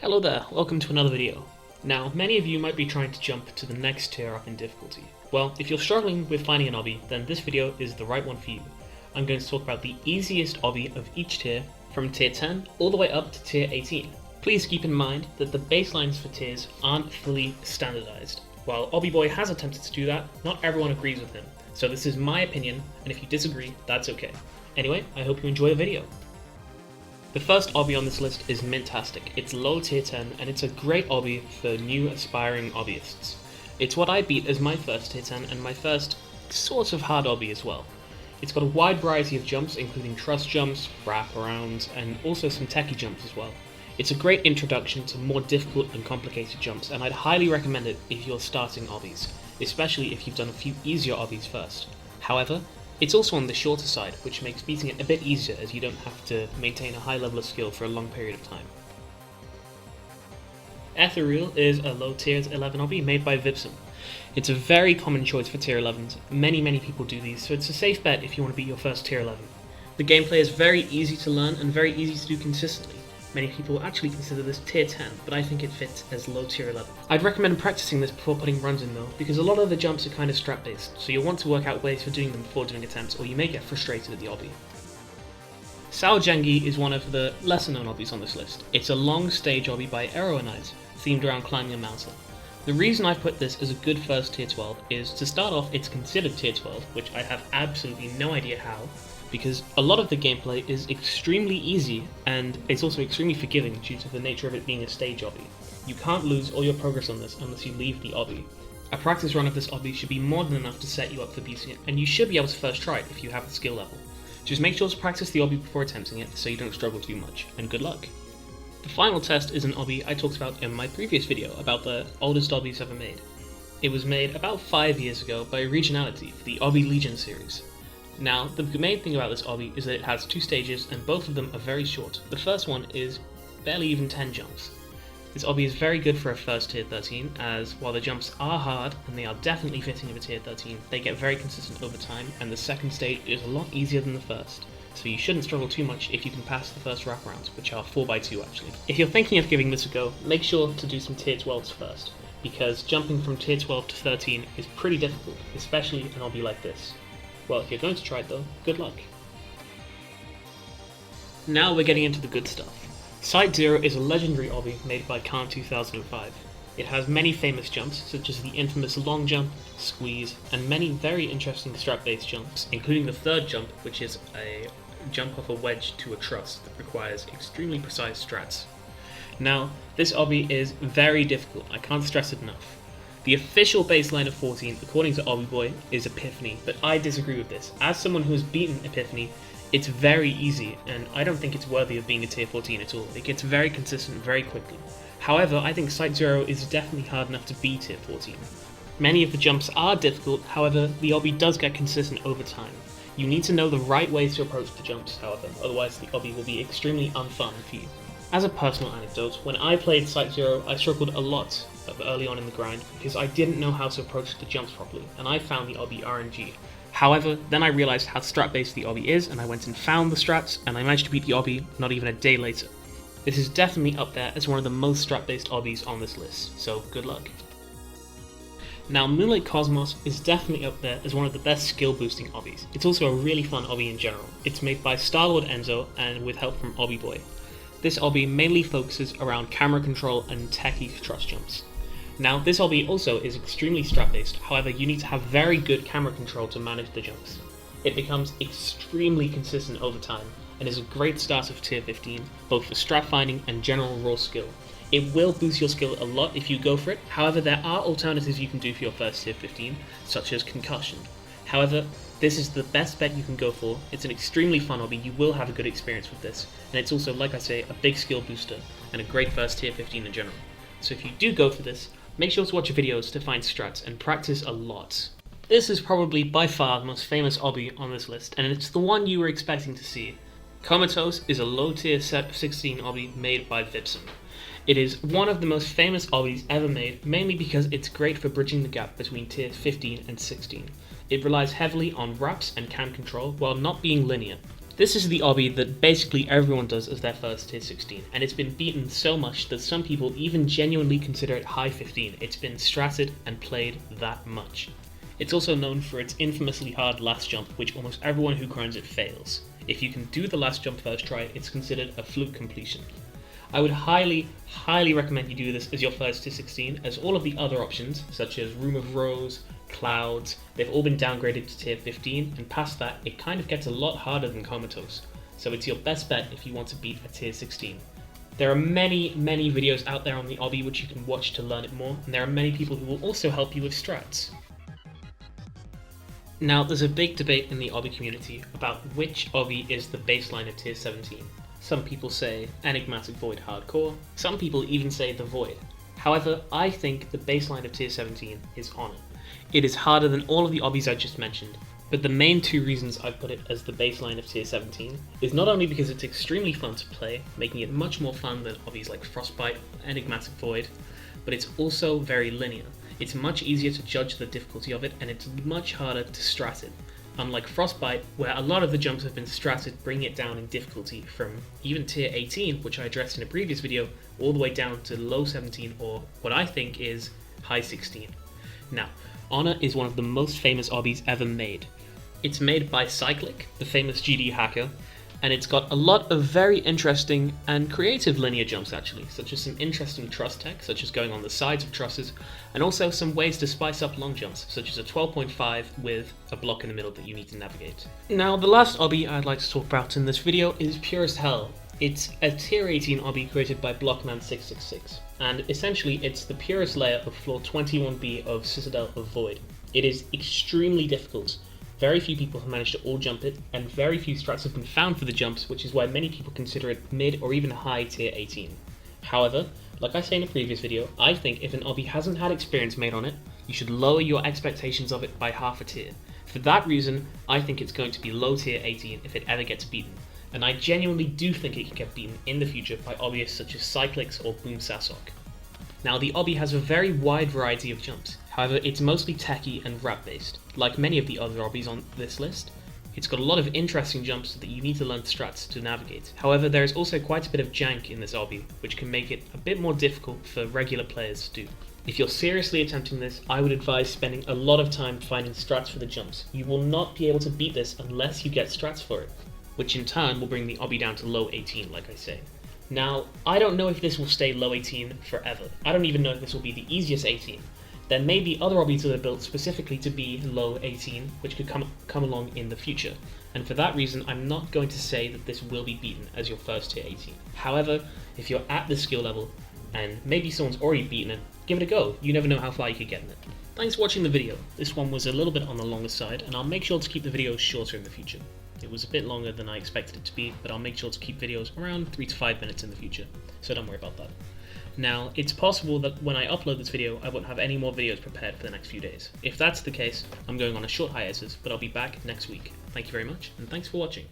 Hello there, welcome to another video. Now, many of you might be trying to jump to the next tier up in difficulty. Well, if you're struggling with finding an obby, then this video is the right one for you. I'm going to talk about the easiest obby of each tier, from tier 10 all the way up to tier 18. Please keep in mind that the baselines for tiers aren't fully standardized. While Obby Boy has attempted to do that, not everyone agrees with him. So this is my opinion, and if you disagree, that's okay. Anyway, I hope you enjoy the video. The first obby on this list is Mintastic. It's low tier 10 and it's a great obby for new aspiring obbyists. It's what I beat as my first tier 10 and my first sort of hard obby as well. It's got a wide variety of jumps including trust jumps, wraparounds, and also some techie jumps as well. It's a great introduction to more difficult and complicated jumps, and I'd highly recommend it if you're starting obbies, especially if you've done a few easier obbies first. However, it's also on the shorter side, which makes beating it a bit easier as you don't have to maintain a high level of skill for a long period of time. Ethereal is a low tier 11 obby made by Vipsum. It's a very common choice for tier 11s, many people do these, so it's a safe bet if you want to beat your first tier 11. The gameplay is very easy to learn and very easy to do consistently. Many people actually consider this tier 10, but I think it fits as low tier 11. I'd recommend practicing this before putting runs in though, because a lot of the jumps are kind of strat based, so you'll want to work out ways for doing them before doing attempts, or you may get frustrated at the obby. Saojengi is one of the lesser known obbies on this list. It's a long stage obby by Aeroanites, themed around climbing a mountain. The reason I've put this as a good first tier 12 is, to start off, it's considered tier 12, which I have absolutely no idea how, because a lot of the gameplay is extremely easy and it's also extremely forgiving due to the nature of it being a stage obby. You can't lose all your progress on this unless you leave the obby. A practice run of this obby should be more than enough to set you up for beating it, and you should be able to first try it if you have the skill level. Just make sure to practice the obby before attempting it so you don't struggle too much, and good luck. The final test is an obby I talked about in my previous video about the oldest obbies ever made. It was made about 5 years ago by Regionality for the Obby Legion series. Now, the main thing about this obby is that it has two stages and both of them are very short. The first one is barely even 10 jumps. This obby is very good for a first tier 13, as while the jumps are hard and they are definitely fitting of a tier 13, they get very consistent over time, and the second stage is a lot easier than the first. So you shouldn't struggle too much if you can pass the first wraparounds, which are 4x2 actually. If you're thinking of giving this a go, make sure to do some tier 12s first, because jumping from tier 12 to 13 is pretty difficult, especially an obby like this. Well, if you're going to try it though, good luck. Now we're getting into the good stuff. Site 0 is a legendary obby made by couldnt 2005. It has many famous jumps, such as the infamous long jump, squeeze, and many very interesting strat-based jumps, including the third jump, which is a jump off a wedge to a truss that requires extremely precise strats. Now, this obby is very difficult, I can't stress it enough. The official baseline of 14, according to Obby Boy, is Epiphany, but I disagree with this. As someone who has beaten Epiphany, it's very easy, and I don't think it's worthy of being a tier 14 at all. It gets very consistent very quickly. However, I think Site 0 is definitely hard enough to be tier 14. Many of the jumps are difficult, however, the obby does get consistent over time. You need to know the right ways to approach the jumps, however, otherwise the obby will be extremely unfun for you. As a personal anecdote, when I played Site 0, I struggled a lot early on in the grind because I didn't know how to approach the jumps properly, and I found the obby RNG. However, then I realised how strat-based the obby is, and I went and found the strats, and I managed to beat the obby not even a day later. This is definitely up there as one of the most strat-based obbies on this list, so good luck. Now, Moonlight Cosmos is definitely up there as one of the best skill-boosting obbies. It's also a really fun obby in general. It's made by Starlord Enzo and with help from Obby Boy. This obby mainly focuses around camera control and techie trust jumps. Now, this obby also is extremely strat-based, however you need to have very good camera control to manage the jumps. It becomes extremely consistent over time, and is a great start of tier 15, both for strat finding and general raw skill. It will boost your skill a lot if you go for it, however there are alternatives you can do for your first tier 15, such as concussion. However, this is the best bet you can go for. It's an extremely fun obby, you will have a good experience with this, and it's also, like I say, a big skill booster, and a great first tier 15 in general. So if you do go for this, make sure to watch your videos to find strats and practice a lot. This is probably by far the most famous obby on this list, and it's the one you were expecting to see. Comatose is a low tier set of 16 obby made by Vipsum. It is one of the most famous obbies ever made, mainly because it's great for bridging the gap between tier 15 and 16. It relies heavily on wraps and cam control while not being linear. This is the obby that basically everyone does as their first tier 16, and it's been beaten so much that some people even genuinely consider it high 15. It's been stratted and played that much. It's also known for its infamously hard last jump, which almost everyone who grinds it fails. If you can do the last jump first try, it's considered a fluke completion. I would highly recommend you do this as your first tier 16, as all of the other options, such as Room of Rose, Clouds, they've all been downgraded to tier 15, and past that, it kind of gets a lot harder than Comatose. So it's your best bet if you want to beat a tier 16. There are many videos out there on the obby which you can watch to learn it more, and there are many people who will also help you with strats. Now, there's a big debate in the obby community about which obby is the baseline of tier 17. Some people say Enigmatic Void Hardcore, some people even say the Void. However, I think the baseline of tier 17 is Honor. It is harder than all of the obbies I just mentioned, but the main two reasons I've put it as the baseline of tier 17 is not only because it's extremely fun to play, making it much more fun than obbies like Frostbite or Enigmatic Void, but it's also very linear. It's much easier to judge the difficulty of it, and it's much harder to strat it. Unlike Frostbite, where a lot of the jumps have been stratted, bringing it down in difficulty from even tier 18, which I addressed in a previous video, all the way down to low 17, or what I think is high 16. Now, Honor is one of the most famous obbies ever made. It's made by Cyclic, the famous GD hacker, and it's got a lot of very interesting and creative linear jumps actually, such as some interesting truss tech, such as going on the sides of trusses, and also some ways to spice up long jumps, such as a 12.5 with a block in the middle that you need to navigate. Now, the last obby I'd like to talk about in this video is Purest Hell. It's a tier 18 obby created by Blockman666, and essentially it's the purest layer of floor 21B of Citadel of Void. It is extremely difficult. Very few people have managed to all jump it, and very few strats have been found for the jumps, which is why many people consider it mid or even high tier 18. However, like I say in a previous video, I think if an obby hasn't had experience made on it, you should lower your expectations of it by half a tier. For that reason, I think it's going to be low tier 18 if it ever gets beaten, and I genuinely do think it can get beaten in the future by obbyists such as Cyclix or Boom Sasok. Now, the obby has a very wide variety of jumps. However, it's mostly techie and rap based. Like many of the other obbies on this list, it's got a lot of interesting jumps that you need to learn strats to navigate. However, there is also quite a bit of jank in this obby, which can make it a bit more difficult for regular players to do. If you're seriously attempting this, I would advise spending a lot of time finding strats for the jumps. You will not be able to beat this unless you get strats for it, which in turn will bring the obby down to low 18, like I say. Now, I don't know if this will stay low 18 forever. I don't even know if this will be the easiest 18. There may be other obbies that are built specifically to be low 18, which could come along in the future. And for that reason, I'm not going to say that this will be beaten as your first tier 18. However, if you're at this skill level, and maybe someone's already beaten it, give it a go. You never know how far you could get in it. Thanks for watching the video. This one was a little bit on the longer side, and I'll make sure to keep the videos shorter in the future. It was a bit longer than I expected it to be, but I'll make sure to keep videos around 3 to 5 minutes in the future, so don't worry about that. Now, it's possible that when I upload this video, I won't have any more videos prepared for the next few days. If that's the case, I'm going on a short hiatus, but I'll be back next week. Thank you very much, and thanks for watching.